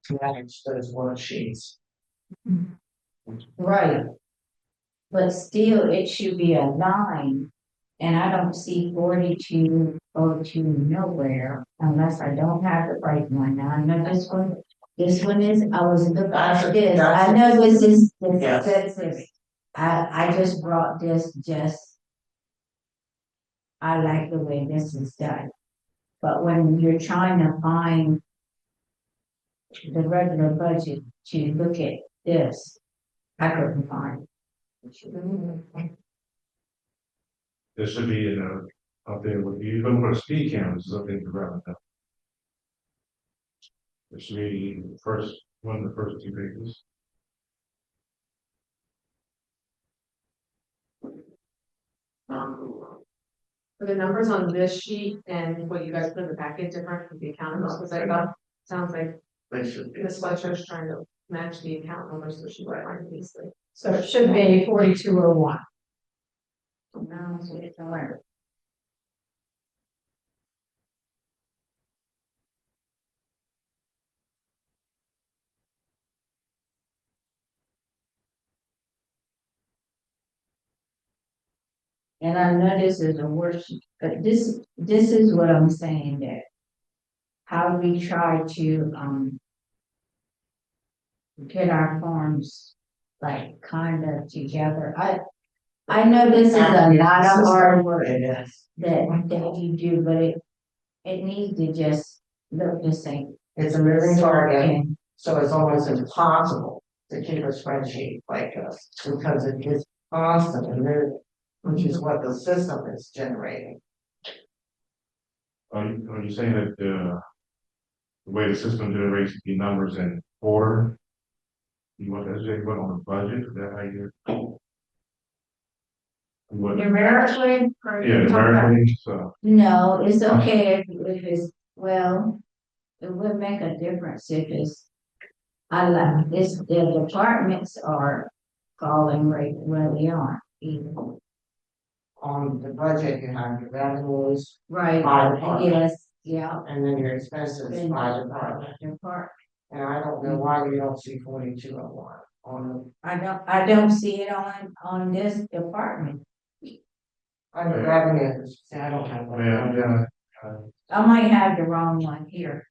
to manage those worksheets. Right. But still, it should be a line, and I don't see 42 go to nowhere unless I don't have the right one. Now, I know this one is, I was looking at this, I know this is, Yes. this. I just brought this I like the way this is done. But when you're trying to find the regular budget to look at this, I couldn't find it. There should be up there with you looking for speed cameras, up in the revenue. It should be the first one of the first two pages. For the numbers on this sheet and what you guys put in the packet different from the account numbers, because I thought, sounds like They should be. Ms. Fletcher's trying to match the account numbers, so she might find these things. So it should be 4201. No, so it's alert. And I know this is a worship, but this is what I'm saying that how we try to, get our forms like kind of together. I know this is a lot of hard work It is. that you do, but it needs to just look the same. It's a moving target, And so it's almost impossible to keep a spreadsheet like this because it is constantly moving, which is what the system is generating. Are you saying that the way the system generates the numbers in order? You want that to put on the budget? Is that how you? What? Numerically? Yeah, numerically, so. no, it's okay if it's, well, it would make a difference if it's, I like this, the departments are falling right where they are. On the budget, you have your revenues Right, by department, yes, yeah. and then your expenses And by department. Depart- And I don't know why you don't see 4201 on I don't see it on this department. the revenues. See, I don't have that. Yeah, I might have the wrong one here.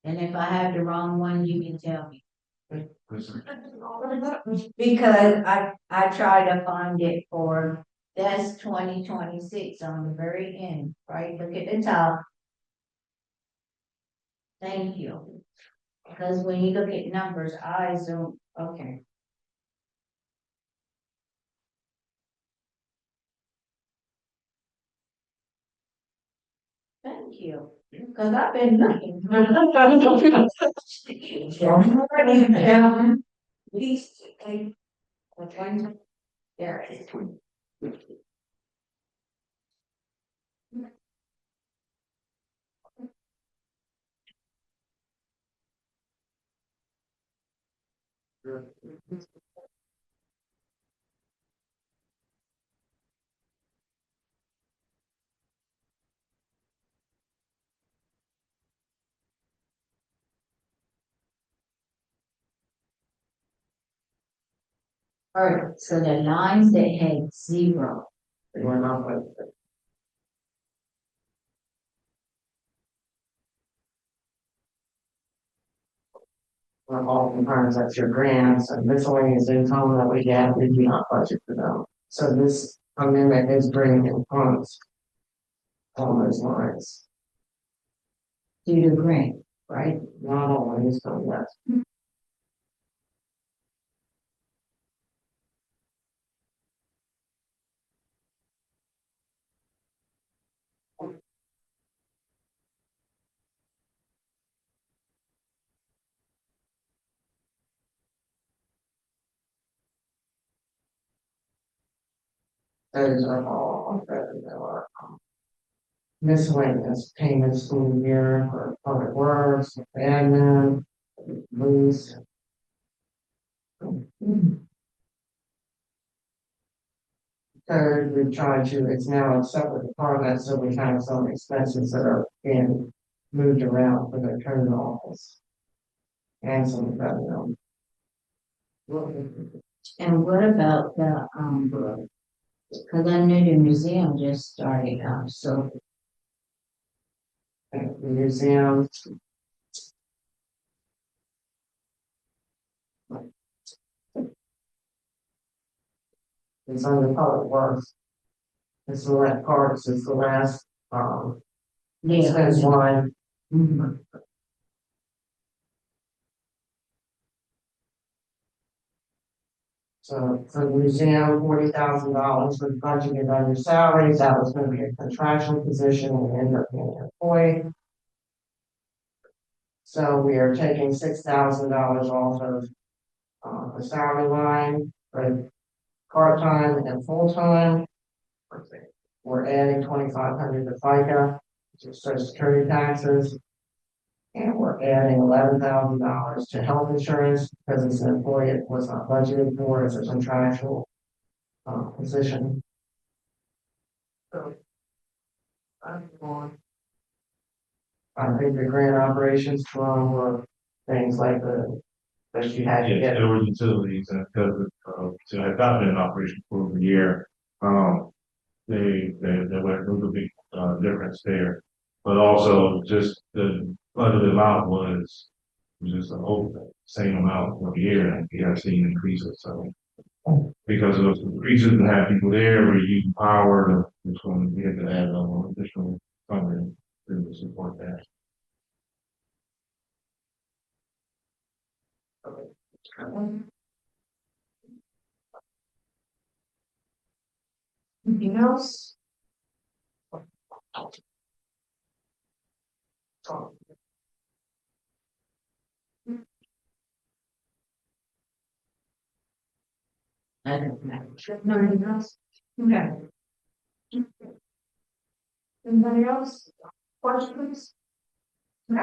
And if I have the wrong one, you can tell me. Because I try to find it for, that's 2026 on the very end, right? Look at the top. Thank you. Because when you look at numbers, I zoom, okay. Thank you, because I've been looking. These, like, which one? There it is. All right, so the lines that had zero, They went up with it. Well, oftentimes that's your grants and miscellaneous income that we get, we do not budget for them. So this amendment is bringing in funds on those lines, due to grant, right? not always, but yes. Those are all that are miscellaneous payments school year for public works, admin, lease. Third, we try to, it's now a separate department, so we have some expenses that are being moved around for the code office. and some revenue. And what about the, cause I knew the museum just started up, so And the museum. It's under public works. It's the last parts, it's the last, expense line. Mhm. So for the museum, $40,000 was budgeted under salaries, that was gonna be a contractual position, and ended up being an employee. So we are taking $6,000 off of, the salary line for part-time and full-time. We're adding 2,500 to FICA, which is social security taxes. And we're adding $11,000 to health insurance because it's an employee it was not budgeted for as a contractual position. So, I'm going. I think the grant operations for things like that you had to Yeah, get. there were utilities and because so I've not been in operation for over a year. They were, there was a big, difference there. But also just the budget amount was just a whole same amount for the year and we have seen increases, so. Because of those increases and have people there, we're using power, which one we had to add additional funding to support that. Anything else? I don't know. No, anything else? Okay. Anybody else? Questions? Okay,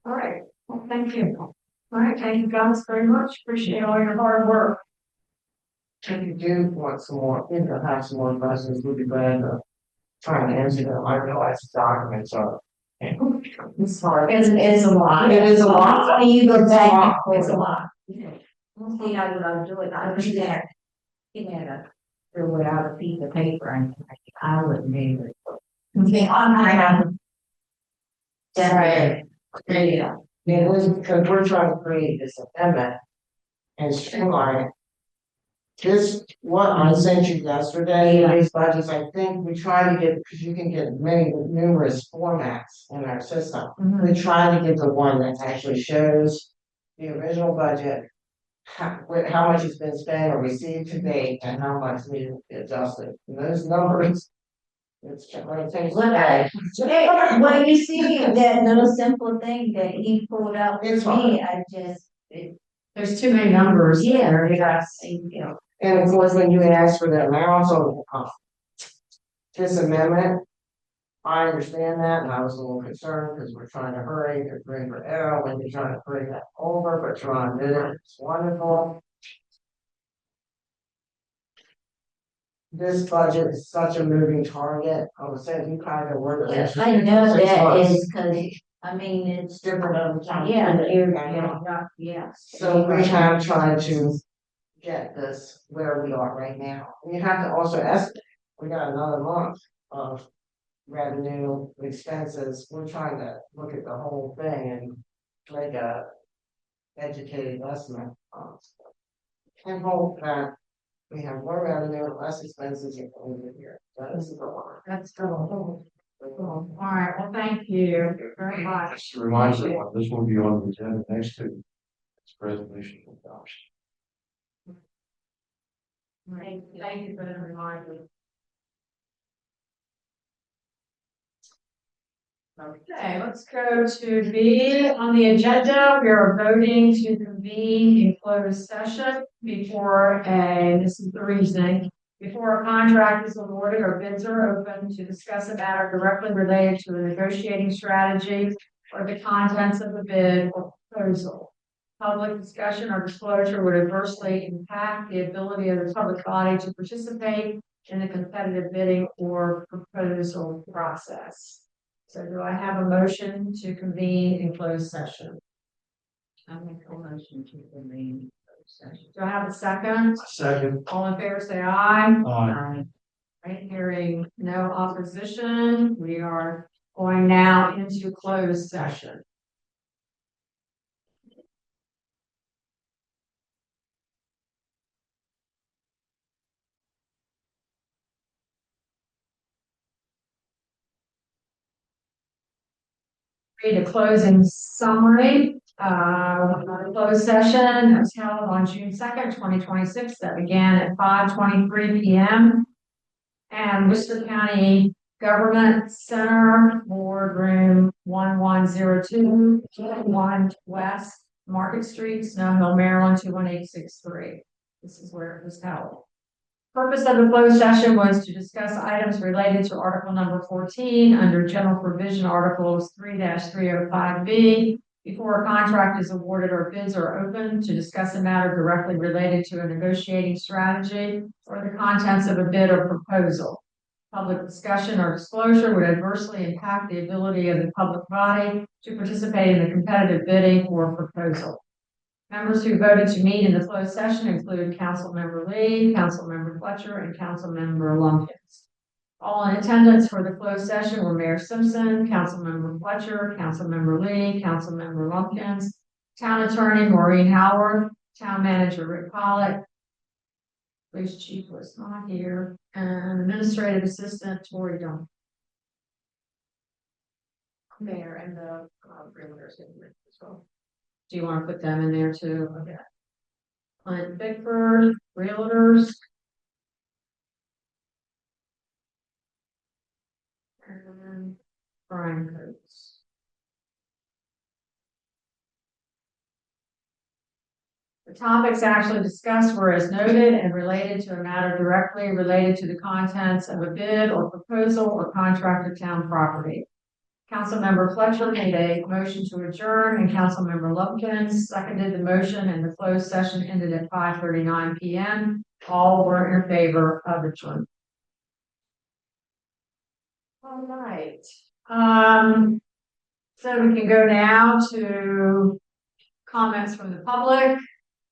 all right, well, thank you. All right, thank you guys very much, appreciate all your hard work. If you do want some more, if you have some more questions, we'd be glad to try and answer them. I realize the documents are. It's hard. It's a lot. It is a lot. When you go It's a back, lot. It's a lot. we'll see how you do it, I understand. You gotta do without a piece of paper and I wouldn't be able to. Okay, I'm not. Right. There you go. Yeah, because we're trying to create this amendment and streamline it. This, what I sent you yesterday, Yeah. these budgets, I think we try to get, because you can get many numerous formats in our system. We try to get the one that actually shows the original budget, how much has been spent or received to date, and how much needs to be adjusted. And those numbers, it's when it takes. Well, you see that little simple thing that he pulled out for It's me, fine. There's too many numbers. Yeah. Yes. you know, And of course, when you ask for the amounts of this amendment, I understand that, and I was a little concerned because we're trying to hurry, to bring for L, and you're trying to bring that over, but Ron did it, it's wonderful. This budget is such a moving target, I was saying, you kind of work. I know that is, cause, I mean, It's different every time. yeah, yeah. So we have tried to get this where we are right now. We have to also estimate, we got another month of revenue, expenses. We're trying to look at the whole thing and make a educated estimate. And hope that we have more revenue, less expenses over the year. That is the one. That's cool. All right, well, thank you very much. Just a reminder, this will be on the agenda next to this resolution of adoption. Thank you for the reminder. Okay, let's go to B on the agenda. We are voting to convene in closed session this is the reasoning, before a contract is awarded or bids are open to discuss a matter directly related to a negotiating strategy or the contents of the bid or proposal. Public discussion or disclosure would adversely impact the ability of the public body to participate in the competitive bidding or proposal process. So do I have a motion to convene in closed session? I make a motion to convene closed session. Do I have a second? Second. All in favor, say aye. Aye. Right, hearing no opposition, we are going now into closed session. Read a closing summary. The closed session was held on June 2nd, 2026, that began at 5:23 p.m. And Worcester County Government Center, Boardroom 1102, 1 West Market Street, Snow Hill, Maryland 21863. This is where it was held. Purpose of the closed session was to discuss items related to Article number 14 under General Provision Articles 3-305B. Before a contract is awarded or bids are open, to discuss a matter directly related to a negotiating strategy or the contents of a bid or proposal. Public discussion or disclosure would adversely impact the ability of the public body to participate in the competitive bidding or proposal. Members who voted to meet in the closed session include Councilmember Lee, Councilmember Fletcher, and Councilmember Lumpkins. All in attendance for the closed session were Mayor Simpson, Councilmember Fletcher, Councilmember Lee, Councilmember Lumpkins, Town Attorney Maureen Howard, Town Manager Rick Pollock, Police Chief was not here, and Administrative Assistant Tori Dunn. Mayor and the realtors in there as well. Do you want to put them in there too? Okay. Clint Bickford, realtors. And Brian Coates. The topics actually discussed were as noted and related to a matter directly related to the contents of a bid or proposal or contract of town property. Councilmember Fletcher made a motion to adjourn, and Councilmember Lumpkins seconded the motion, and the closed session ended at 5:39 p.m. All were in favor of adjournment. All right. So we can go now to comments from the public.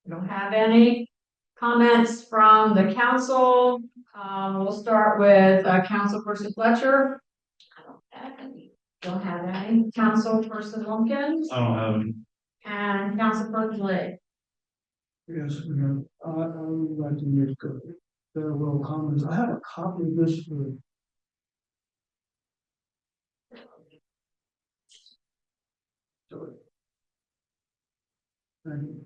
We don't have any comments from the council. We'll start with Councilperson Fletcher. I don't have any. Don't have any. Councilperson Lumpkins I don't have any. and Councilperson Lee. Yes, ma'am. I would like to make farewell comments. I have a copy of this for. Sorry. Thank you.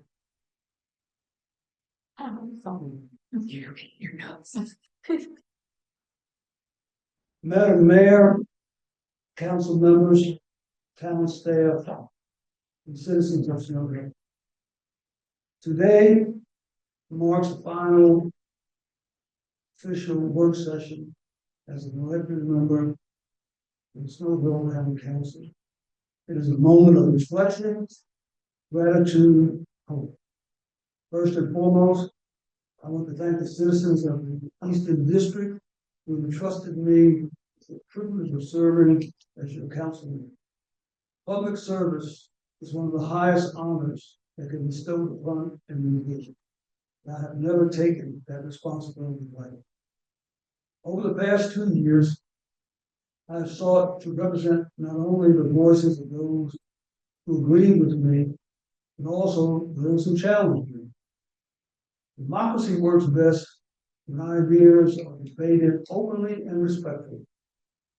Your notes. Madam Mayor, council members, town staff, and citizens of Snowden. Today marks the final official work session as an elected member of the Snowville County Council. It is a moment of reflection, gratitude, hope. First and foremost, I want to thank the citizens of the Eastern District who entrusted me with the privilege of serving as your councilman. Public service is one of the highest honors that can be bestowed upon an individual. I have never taken that responsibility lightly. Over the past 2 years, I have sought to represent not only the voices of those who agree with me, but also those who challenge me. Democracy works best when ideas are debated openly and respectfully.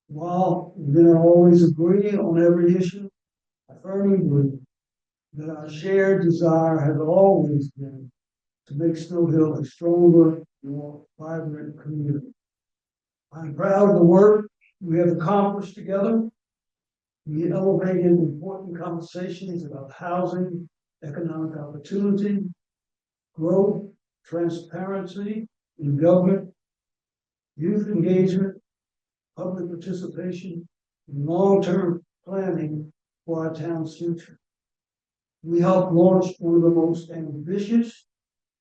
While we may not always agree on every issue, I firmly believe that our shared desire has always been to make Snow Hill a stronger, more vibrant community. I'm proud of the work we have accomplished together. We elevated important conversations about housing, economic opportunity, growth, transparency in government, youth engagement, public participation, and long-term planning for our town's future. We helped launch one of the most ambitious,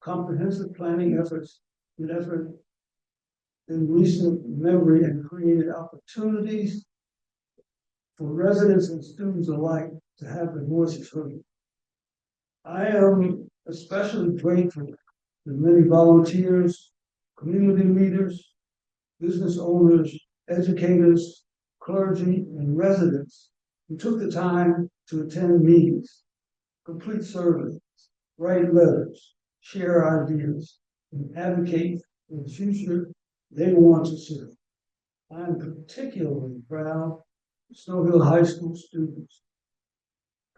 comprehensive planning efforts in recent memory and created opportunities for residents and students alike to have their voices heard. I am especially grateful to the many volunteers, community leaders, business owners, educators, clergy, and residents who took the time to attend meetings, complete surveys, write letters, share ideas, and advocate for the future they want to see. I am particularly proud of Snow Hill High School students.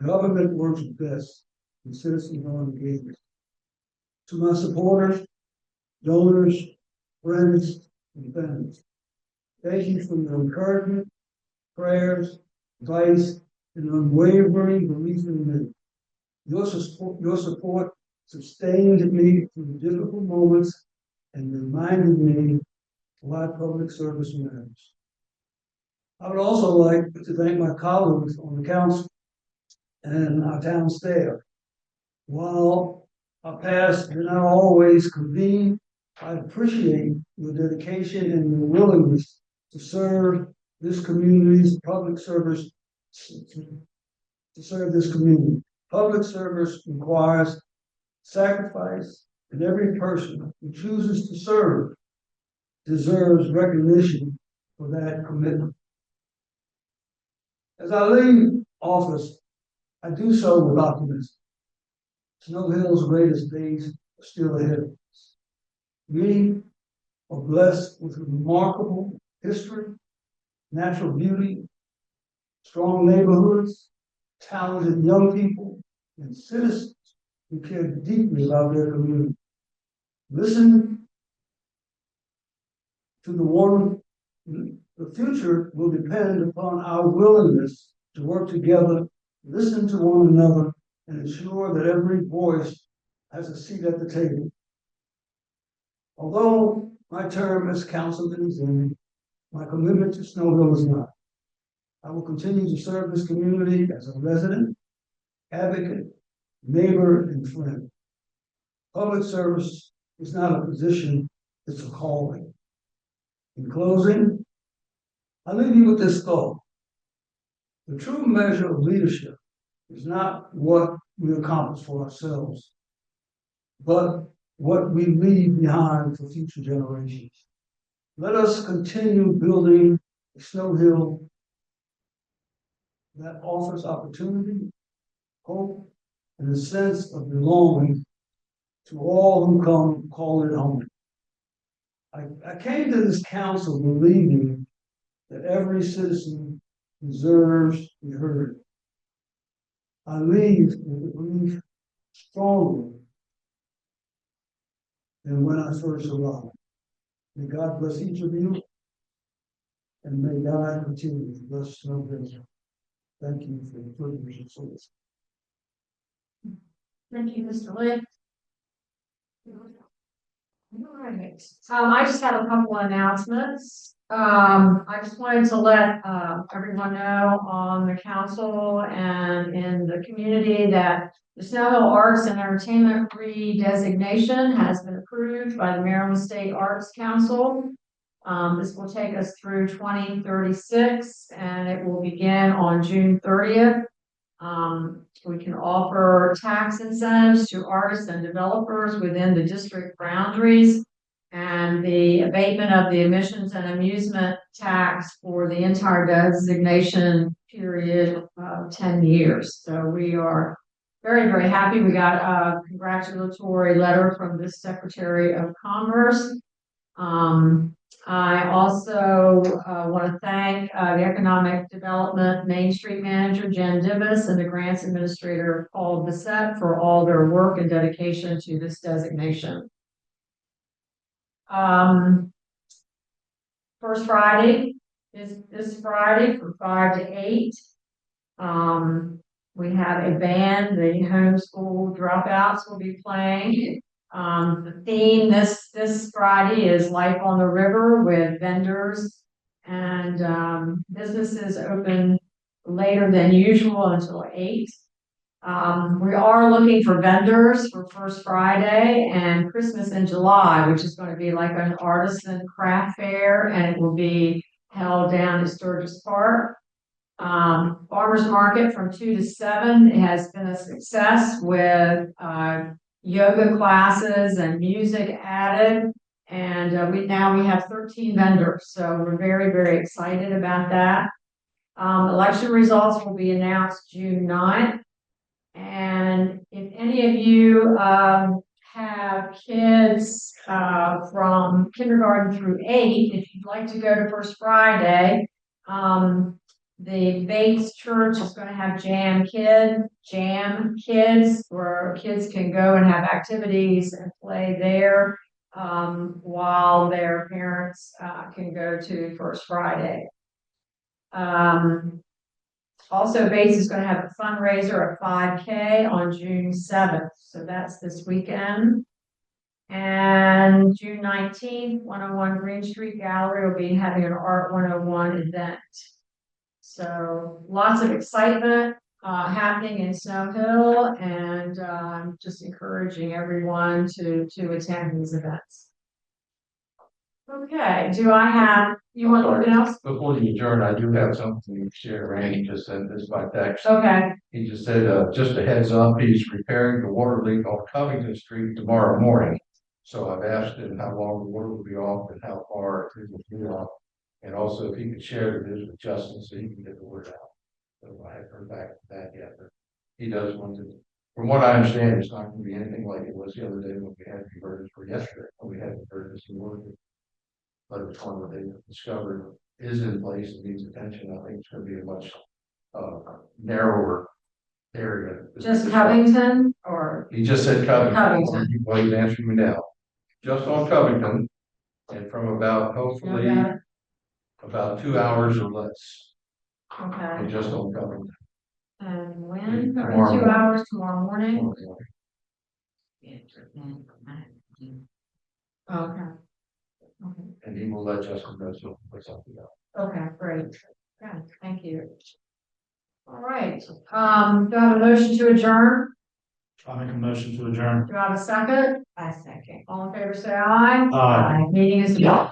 Government works best when citizens are engaged. To my supporters, donors, friends, and family, thank you for your encouragement, prayers, advice, and unwavering belief in me. Your support sustained me through difficult moments and reminded me why public service matters. I would also like to thank my colleagues on the council and our town staff. While our paths do not always convene, I appreciate your dedication and your willingness to serve this community's public service, to serve this community. Public service requires sacrifice, and every person who chooses to serve deserves recognition for that commitment. As I leave office, I do so with optimism. Snow Hill's greatest days are still ahead of us. We are blessed with a remarkable history, natural beauty, strong neighborhoods, talented young people, and citizens who care deeply about their community. Listen to the future will depend upon our willingness to work together, listen to one another, and ensure that every voice has a seat at the table. Although my term as councilman is ending, my commitment to Snow Hill is not. I will continue to serve this community as a resident, advocate, neighbor, and friend. Public service is not a position, it's a calling. In closing, I leave you with this thought. The true measure of leadership is not what we accomplish for ourselves, but what we leave behind for future generations. Let us continue building a Snow Hill that offers opportunity, hope, and a sense of belonging to all who come call it home. I came to this council believing that every citizen deserves to be heard. I leave with the belief stronger than when I first arrived. May God bless each of you, and may God continue to bless Snow Hill. Thank you for the privilege of service. Thank you, Mr. Lynn. All right, I just have a couple of announcements. I just wanted to let everyone know on the council and in the community that the Snow Hill Arts and Entertainment redesignation has been approved by the Maryland State Arts Council. This will take us through 2036, and it will begin on June 30th. We can offer tax incentives to artists and developers within the district boundaries, and the abatement of the admissions and amusement tax for the entire designation period of 10 years. So we are very, very happy. We got a congratulatory letter from the Secretary of Commerce. I also want to thank the Economic Development Main Street Manager, Jen Divis, and the Grants Administrator, Paul Bissett, for all their work and dedication to this designation. First Friday is this Friday from 5 to 8. We have a band, the homeschool dropouts will be playing. The theme this Friday is Life on the River, with vendors and businesses open later than usual until 8. We are looking for vendors for First Friday and Christmas in July, which is going to be like an artisan craft fair, and it will be held down at Sturgis Park. Farmers Market from 2 to 7 has been a success with, yoga classes and music added. And we have 13 vendors, so we're very, very excited about that. Election results will be announced June 9th. And if any of you have kids from kindergarten through 8, if you'd like to go to First Friday, the Bates Church is going to have Jam Kids, where kids can go and have activities and play there, while their parents can go to First Friday. Also, Bates is going to have a fundraiser of 5K on June 7th, so that's this weekend. And June 19th, 101 Green Street Gallery will be having an Art 101 event. So lots of excitement happening in Snow Hill, and just encouraging everyone to attend these events. Okay, you want anything else? Before you adjourn, I do have something to share. Randy just sent this by text. Okay, He just said, just a heads up, he's repairing the water leak on Covington Street tomorrow morning. So I've asked him how long the water will be off and how far it will be off. And also if he could share the news with Justin so he can get the word out. So I haven't heard back from that yet, but he does want to. From what I understand, it's not going to be anything like it was the other day when we had converters, or yesterday when we had converters in working. But it's one that they discovered is in place and needs attention. I think it's going to be a much narrower area. just Covington or? He just said Covington. Covington. Well, he's answering me now. Just on Covington, and from about hopefully Okay. about 2 hours or less. Okay, And just on Covington. and when, or Tomorrow 2 morning. hours tomorrow morning? Okay. Okay, And he will let Justin know so put something up. okay, great, good, thank you. All right, do I have a motion to adjourn? I'll make a motion to adjourn. Do I have a second? I second. All in favor, say aye. Aye. Meeting is adjourned.